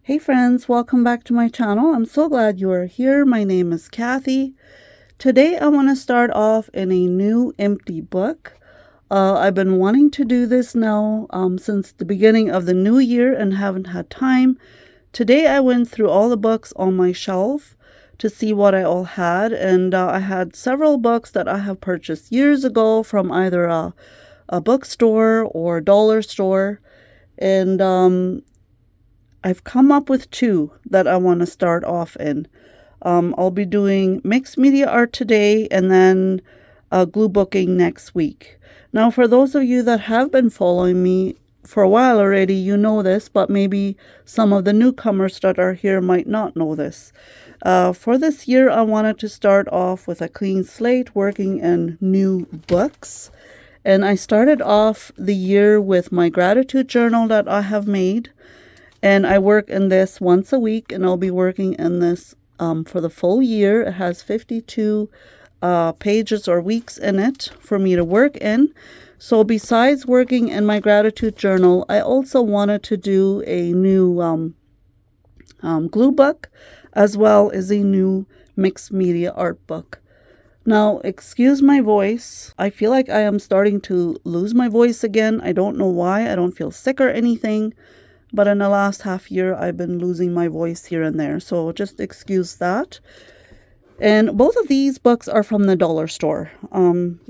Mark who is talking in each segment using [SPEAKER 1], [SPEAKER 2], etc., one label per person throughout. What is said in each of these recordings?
[SPEAKER 1] Hey friends, welcome back to my channel. I'm so glad you are here. My name is Kathy. Today I want to start off in a new empty book. I've been wanting to do this now since the beginning of the new year and haven't had time. Today I went through all the books on my shelf to see what I all had, and I had several books that I have purchased years ago from either a bookstore or dollar store, and I've come up with two that I want to start off in. I'll be doing mixed media art today and then glue booking next week. Now, for those of you that have been following me for a while already, you know this, but maybe some of the newcomers that are here might not know this. For this year, I wanted to start off with a clean slate working in new books. And I started off the year with my gratitude journal that I have made. And I work in this once a week, and I'll be working in this for the full year. It has 52 pages or weeks in it for me to work in. So besides working in my gratitude journal, I also wanted to do a new glue book as well as a new mixed media art book. Now, excuse my voice. I feel like I am starting to lose my voice again. I don't know why. I don't feel sick or anything. But in the last half year, I've been losing my voice here and there. So just excuse that. And both of these books are from the dollar store.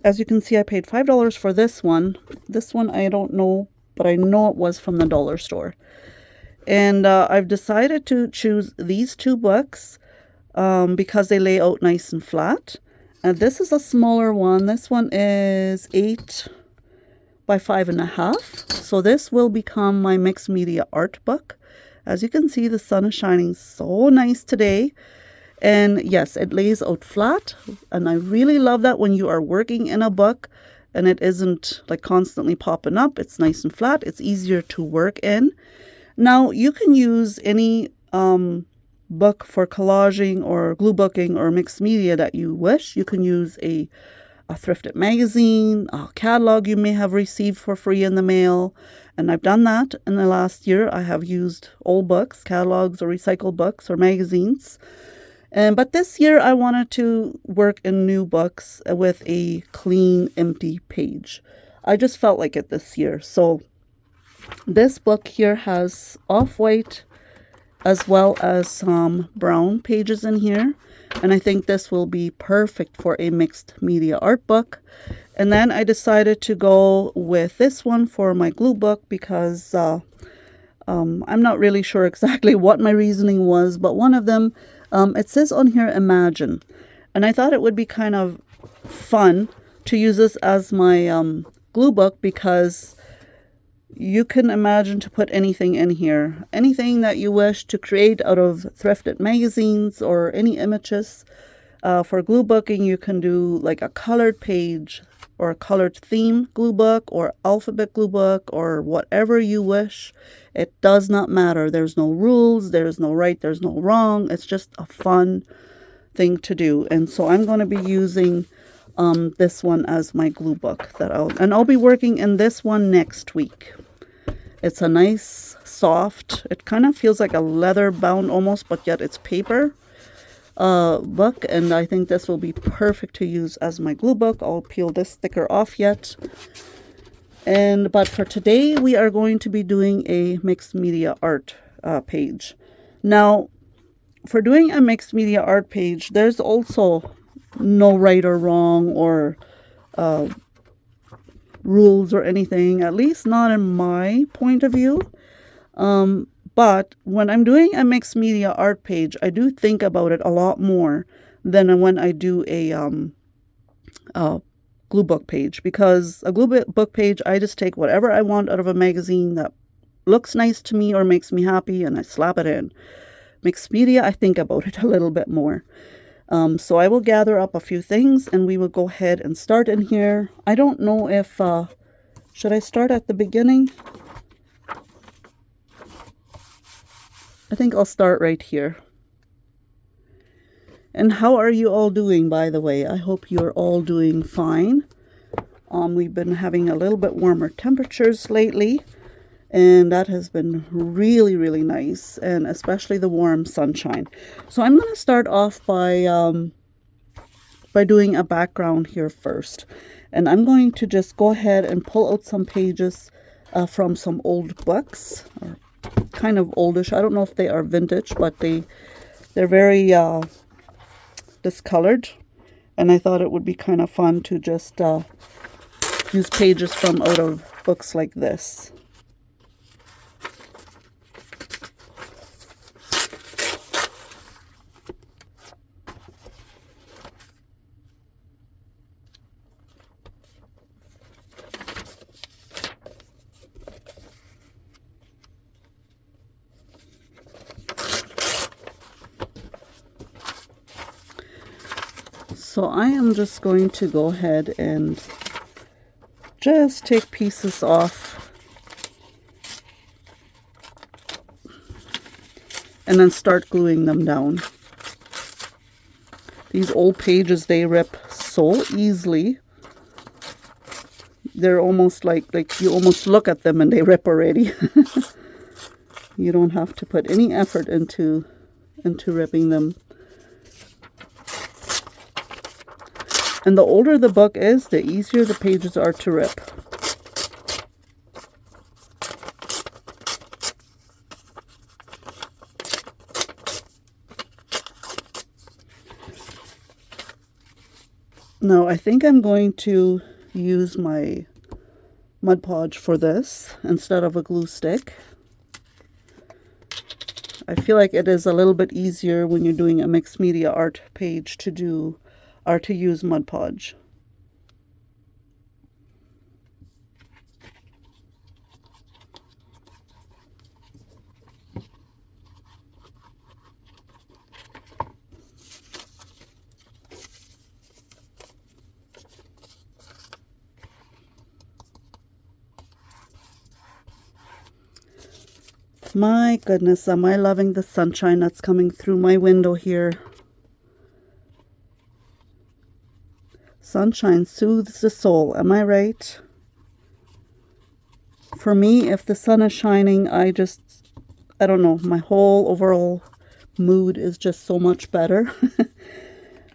[SPEAKER 1] As you can see, I paid $5 for this one. This one, I don't know, but I know it was from the dollar store. And I've decided to choose these two books because they lay out nice and flat. And this is a smaller one. This one is 8 by 5.5. So this will become my mixed media art book. As you can see, the sun is shining so nice today. And yes, it lays out flat. And I really love that when you are working in a book and it isn't like constantly popping up. It's nice and flat. It's easier to work in. Now, you can use any book for collaging or glue booking or mixed media that you wish. You can use a thrifted magazine, a catalog you may have received for free in the mail. And I've done that in the last year. I have used old books, catalogs, or recycled books or magazines. But this year I wanted to work in new books with a clean, empty page. I just felt like it this year. So this book here has off-white as well as some brown pages in here. And I think this will be perfect for a mixed media art book. And then I decided to go with this one for my glue book because I'm not really sure exactly what my reasoning was, but one of them, it says on here, imagine. And I thought it would be kind of fun to use this as my glue book because you can imagine to put anything in here. Anything that you wish to create out of thrifted magazines or any images. For glue booking, you can do like a colored page or a colored theme glue book or alphabet glue book or whatever you wish. It does not matter. There's no rules. There's no right. There's no wrong. It's just a fun thing to do. And so I'm going to be using this one as my glue book I'll be working in this one next week. It's a nice soft, it kind of feels like a leather bound almost, but yet it's paper book, and I think this will be perfect to use as my glue book. I'll peel this sticker off yet. But for today we are going to be doing a mixed media art page. Now, for doing a mixed media art page, there's also no right or wrong or rules or anything, at least not in my point of view. But when I'm doing a mixed media art page, I do think about it a lot more than when I do a glue book page, because a glue book page, I just take whatever I want out of a magazine that looks nice to me or makes me happy and I slap it in. Mixed media, I think about it a little bit more. So I will gather up a few things and we will go ahead and start in here. I don't know if, should I start at the beginning? I think I'll start right here. And how are you all doing, by the way? I hope you're all doing fine. We've been having a little bit warmer temperatures lately. and that has been really, really nice, and especially the warm sunshine. So I'm going to start off by doing a background here first, and I'm going to just go ahead and pull out some pages from some old books, or kind of oldish. I don't know if they are vintage, but they're very discolored, and I thought it would be kind of fun to just use pages from out of books like this. So I am just going to go ahead and just take pieces off and then start gluing them down. These old pages, they rip so easily. They're almost like you almost look at them and they rip already. You don't have to put any effort into ripping them. And the older the book is, the easier the pages are to rip. Now, I think I'm going to use my Mod Podge for this instead of a glue stick. I feel like it is a little bit easier when you're doing a mixed media art page to do or to use Mod Podge. My goodness, am I loving the sunshine that's coming through my window here. Sunshine soothes the soul, am I right? For me, if the sun is shining, I don't know, my whole overall mood is just so much better.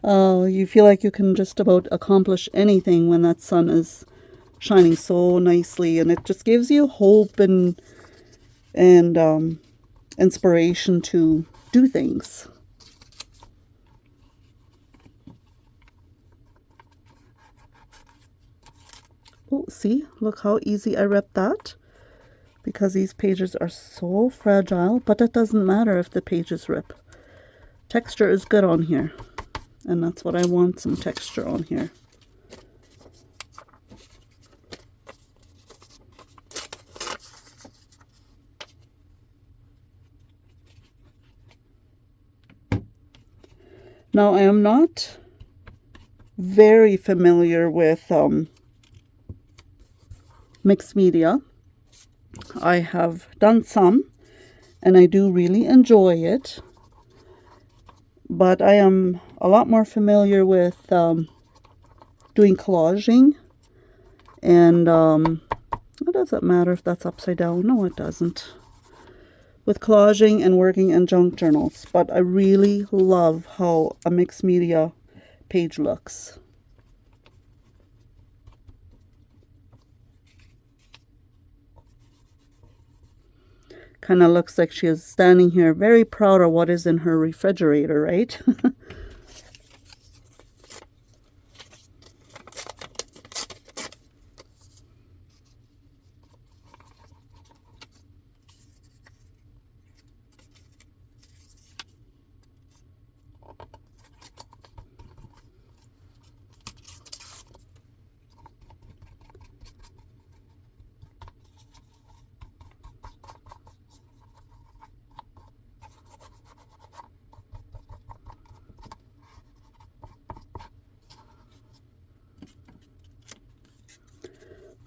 [SPEAKER 1] You feel like you can just about accomplish anything when that sun is shining so nicely, and it just gives you hope and inspiration to do things. Oh, see, look how easy I ripped that, because these pages are so fragile, but it doesn't matter if the pages rip. Texture is good on here, and that's what I want, some texture on here. Now, I am not very familiar with mixed media. I have done some, and I do really enjoy it, but I am a lot more familiar with doing collaging, and it doesn't matter if that's upside down. No, it doesn't. With collaging and working in junk journals, but I really love how a mixed media page looks. Kind of looks like she is standing here very proud of what is in her refrigerator, right?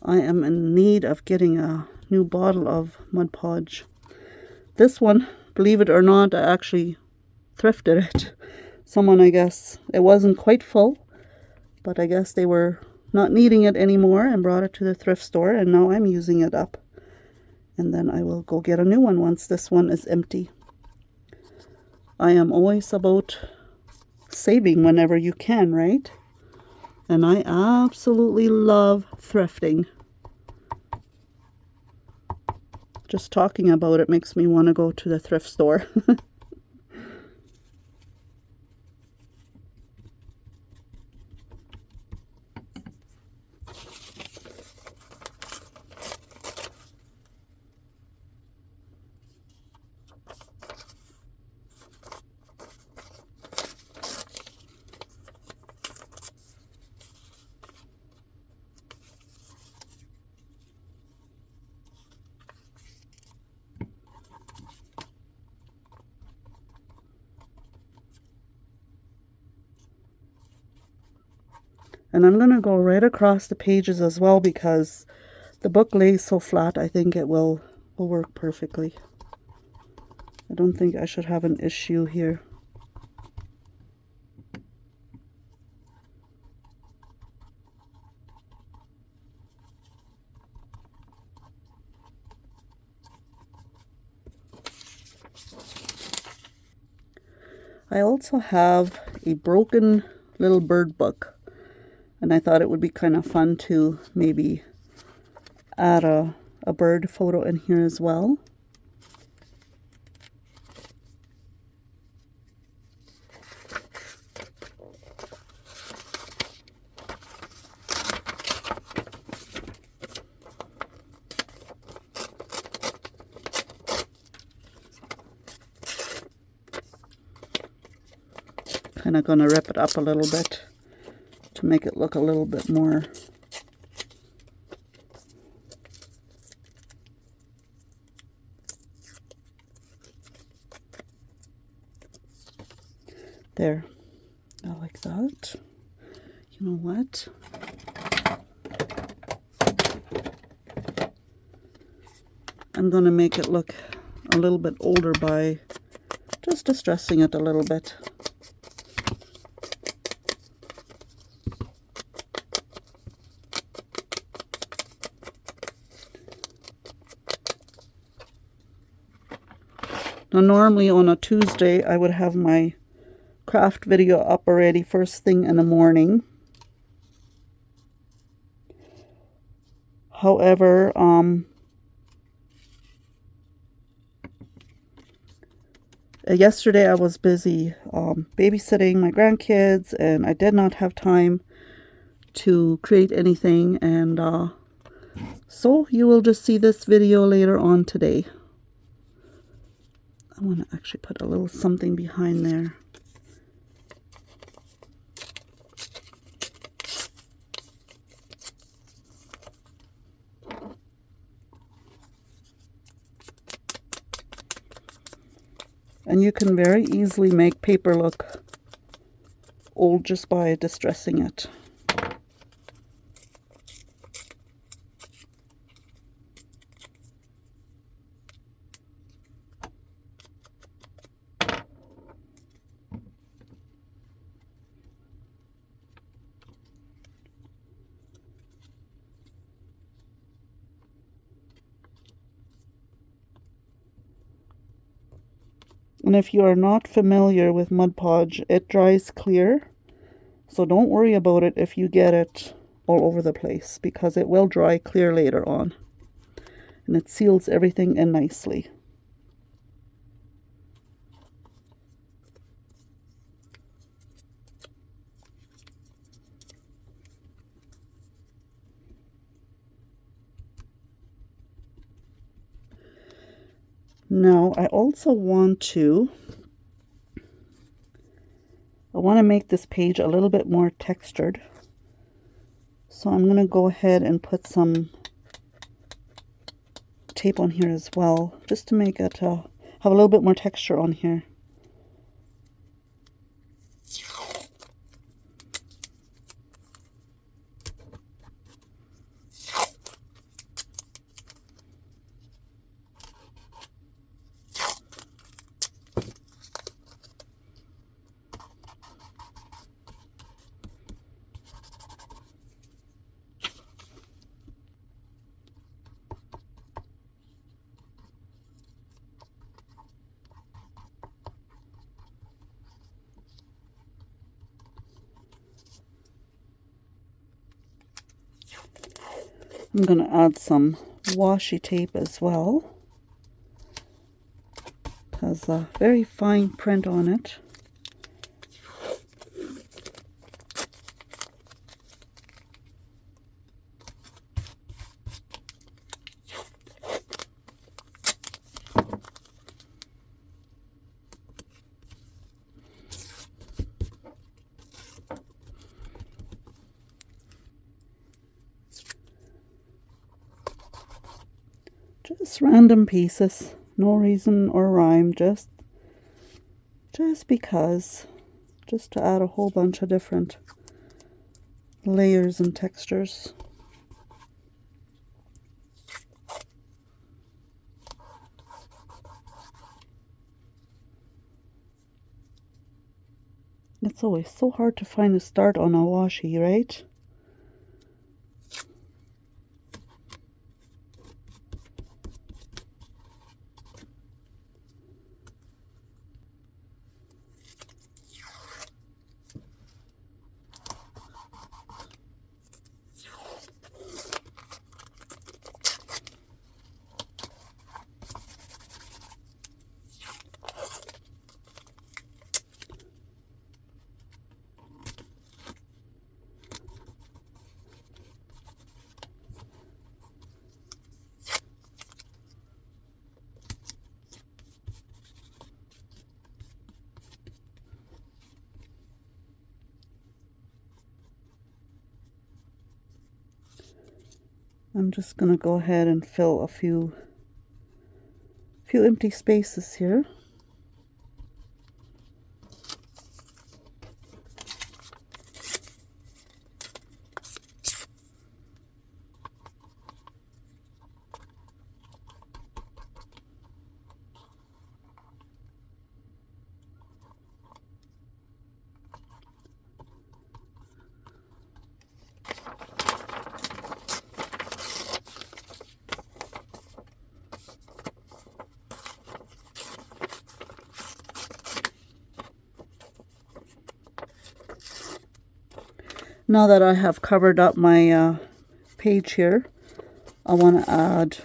[SPEAKER 1] I am in need of getting a new bottle of Mod Podge. This one, believe it or not, I actually thrifted it. Someone, I guess, it wasn't quite full, but I guess they were not needing it anymore and brought it to the thrift store, and now I'm using it up. and then I will go get a new one once this one is empty. I am always about saving whenever you can, right? And I absolutely love thrifting. Just talking about it makes me want to go to the thrift store. And I'm going to go right across the pages as well because the book lays so flat. I think it will work perfectly. I don't think I should have an issue here. I also have a broken little bird book. And I thought it would be kind of fun to maybe add a bird photo in here as well. Kind of going to rip it up a little bit to make it look a little bit more there. I like that. You know what? I'm going to make it look a little bit older by just distressing it a little bit. Now normally on a Tuesday I would have my craft video up already first thing in the morning. However, yesterday I was busy babysitting my grandkids and I did not have time to create anything, and so you will just see this video later on today. I want to actually put a little something behind there. And you can very easily make paper look old just by distressing it. And if you are not familiar with Mod Podge, it dries clear. So don't worry about it if you get it all over the place, because it will dry clear later on. And it seals everything in nicely. Now I also want to make this page a little bit more textured. So I'm going to go ahead and put some tape on here as well, just to make it have a little bit more texture on here. I'm going to add some washi tape as well. It has a very fine print on it. Just random pieces, no reason or rhyme, just because, just to add a whole bunch of different layers and textures. It's always so hard to find a start on a washi, right? I'm just going to go ahead and fill a few empty spaces here. Now that I have covered up my page here, I want to add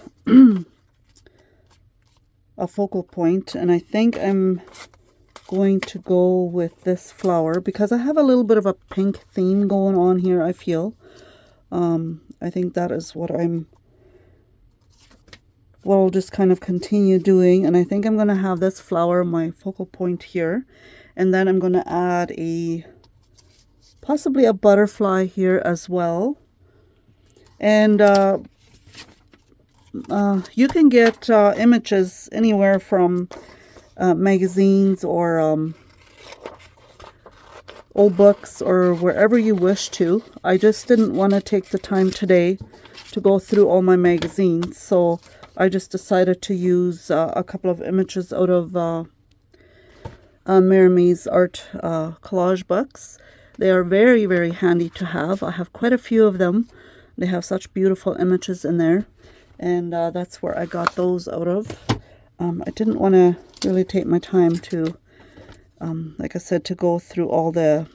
[SPEAKER 1] a focal point, and I think I'm going to go with this flower because I have a little bit of a pink theme going on here, I feel. I think that is what I'll just kind of continue doing, and I think I'm going to have this flower my focal point here, and then I'm going to add possibly a butterfly here as well. And you can get images anywhere from magazines or old books or wherever you wish to. I just didn't want to take the time today to go through all my magazines, so I just decided to use a couple of images out of Mary's art collage books. They are very, very handy to have. I have quite a few of them. They have such beautiful images in there, and that's where I got those out of. I didn't want to really take my time to, like I said, to go through all the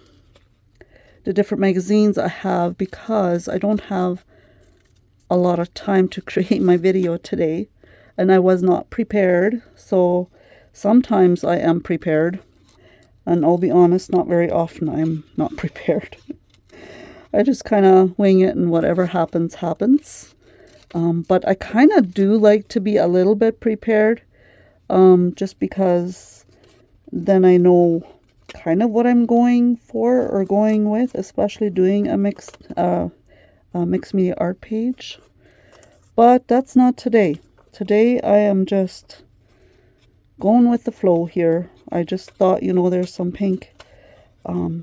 [SPEAKER 1] different magazines I have, because I don't have a lot of time to create my video today, and I was not prepared. So sometimes I am prepared, and I'll be honest, not very often I'm not prepared. I just kind of wing it, and whatever happens, happens. But I kind of do like to be a little bit prepared, just because then I know kind of what I'm going for or going with, especially doing a mixed media art page. But that's not today. Today I am just going with the flow here. I just thought, there's some pink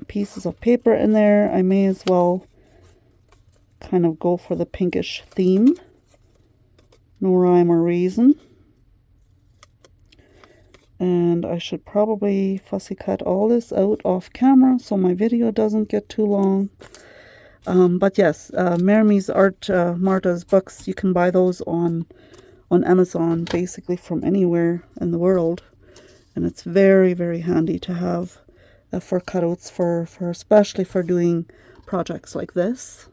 [SPEAKER 1] pieces of paper in there. I may as well kind of go for the pinkish theme. No rhyme or reason. And I should probably fussy cut all this out off camera so my video doesn't get too long. But yes, Mary's art, Marta's books, you can buy those on Amazon, basically from anywhere in the world. And it's very, very handy to have for cutouts, for especially for doing projects like this.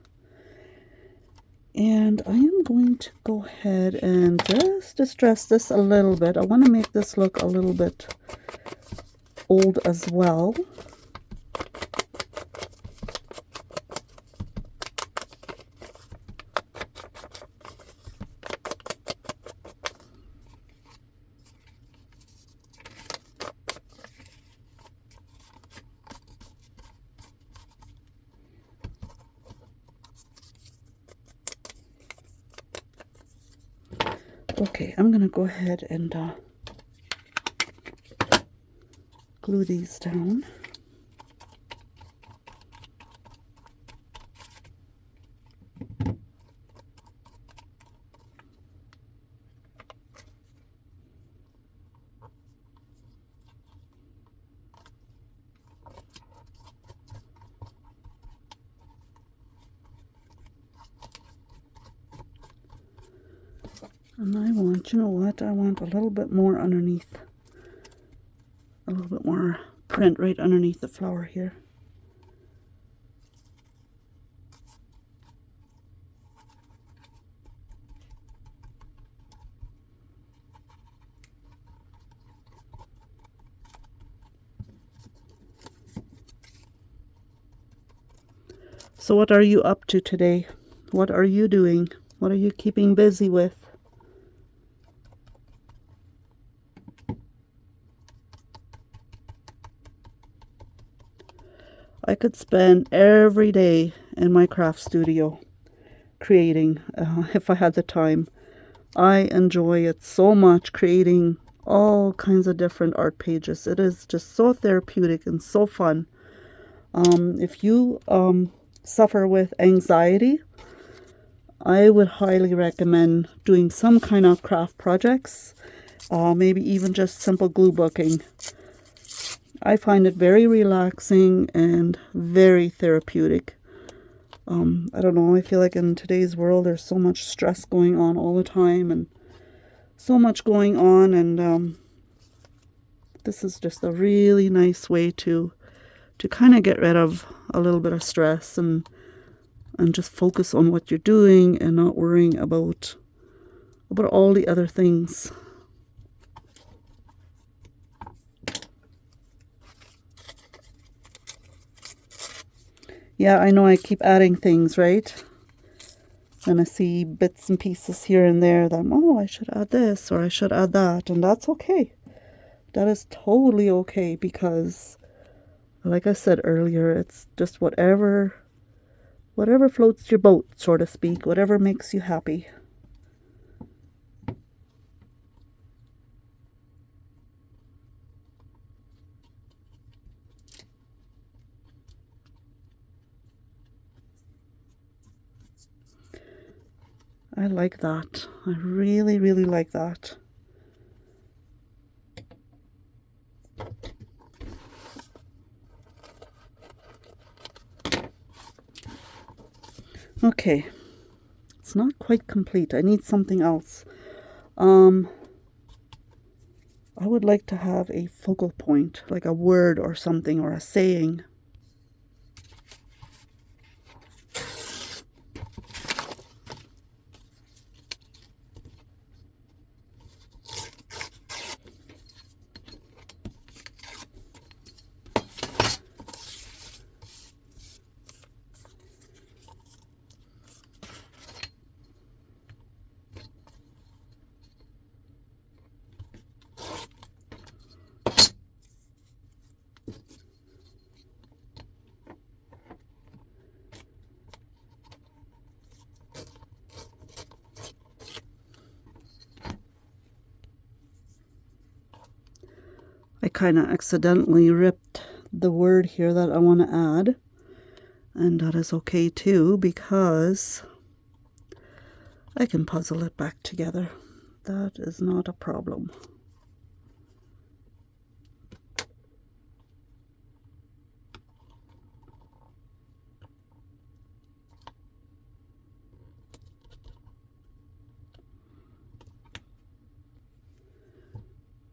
[SPEAKER 1] And I am going to go ahead and just distress this a little bit. I want to make this look a little bit old as well. Okay, I'm going to go ahead and glue these down. And I want, you know what, I want a little bit more underneath, a little bit more print right underneath the flower here. So what are you up to today? What are you doing? What are you keeping busy with? I could spend every day in my craft studio creating if I had the time. I enjoy it so much, creating all kinds of different art pages. It is just so therapeutic and so fun. If you suffer with anxiety, I would highly recommend doing some kind of craft projects, maybe even just simple glue booking. I find it very relaxing and very therapeutic. I don't know, I feel like in today's world there's so much stress going on all the time and so much going on, and this is just a really nice way to kind of get rid of a little bit of stress and just focus on what you're doing and not worrying about all the other things. Yeah, I know I keep adding things, right? And I see bits and pieces here and there that, oh, I should add this or I should add that. And that's okay. That is totally okay because, like I said earlier, it's just whatever floats your boat, so to speak, whatever makes you happy. I like that. I really, really like that. Okay, it's not quite complete. I need something else. I would like to have a focal point, like a word or something or a saying. I kind of accidentally ripped the word here that I want to add, and that is okay too because I can puzzle it back together. That is not a problem.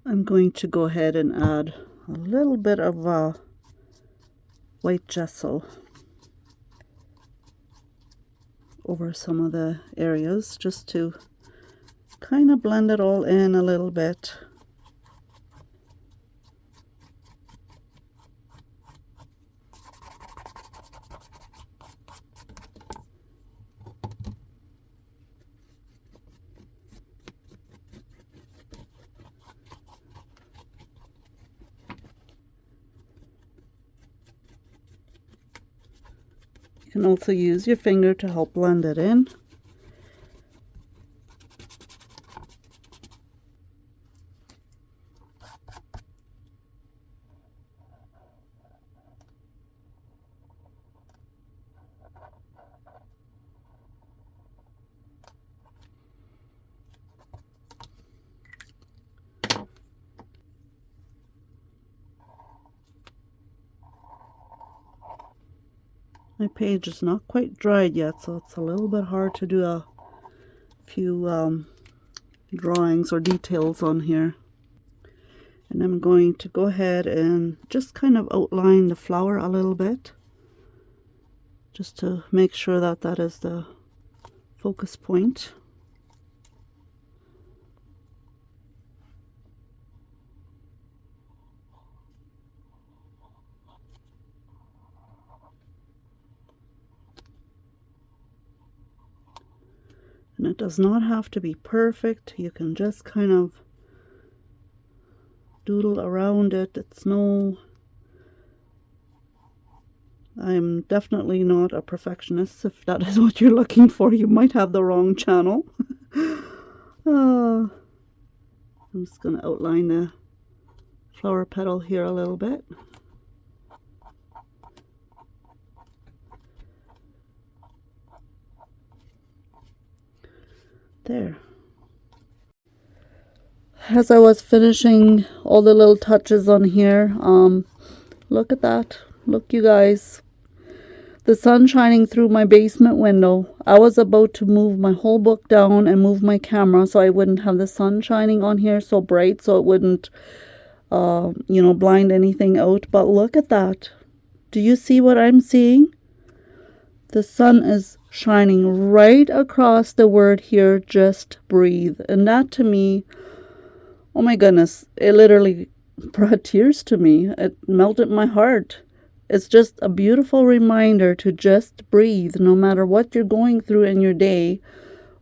[SPEAKER 1] I'm going to go ahead and add a little bit of white gesso over some of the areas just to kind of blend it all in a little bit. You can also use your finger to help blend it in. My page is not quite dried yet, so it's a little bit hard to do a few drawings or details on here. And I'm going to go ahead and just kind of outline the flower a little bit, just to make sure that that is the focus point. And it does not have to be perfect. You can just kind of doodle around it. It's no... I'm definitely not a perfectionist. If that is what you're looking for, you might have the wrong channel. I'm just going to outline the flower petal here a little bit. There. As I was finishing all the little touches on here, look at that. Look, you guys. The sun shining through my basement window. I was about to move my whole book down and move my camera so I wouldn't have the sun shining on here so bright, so it wouldn't, blind anything out. But look at that. Do you see what I'm seeing? The sun is shining right across the word here, just breathe. And that to me, oh my goodness, it literally brought tears to me. It melted my heart. It's just a beautiful reminder to just breathe, no matter what you're going through in your day,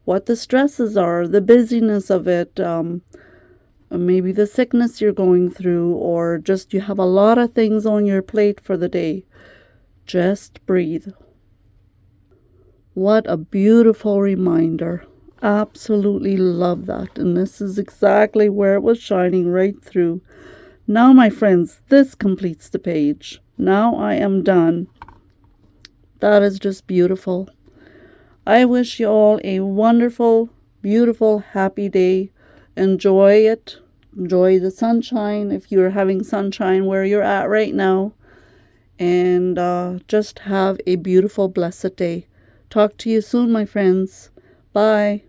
[SPEAKER 1] what the stresses are, the busyness of it, maybe the sickness you're going through, or just you have a lot of things on your plate for the day. Just breathe. What a beautiful reminder. Absolutely love that. And this is exactly where it was shining right through. Now, my friends, this completes the page. Now I am done. That is just beautiful. I wish you all a wonderful, beautiful, happy day. Enjoy it. Enjoy the sunshine if you're having sunshine where you're at right now. And just have a beautiful, blessed day. Talk to you soon, my friends. Bye.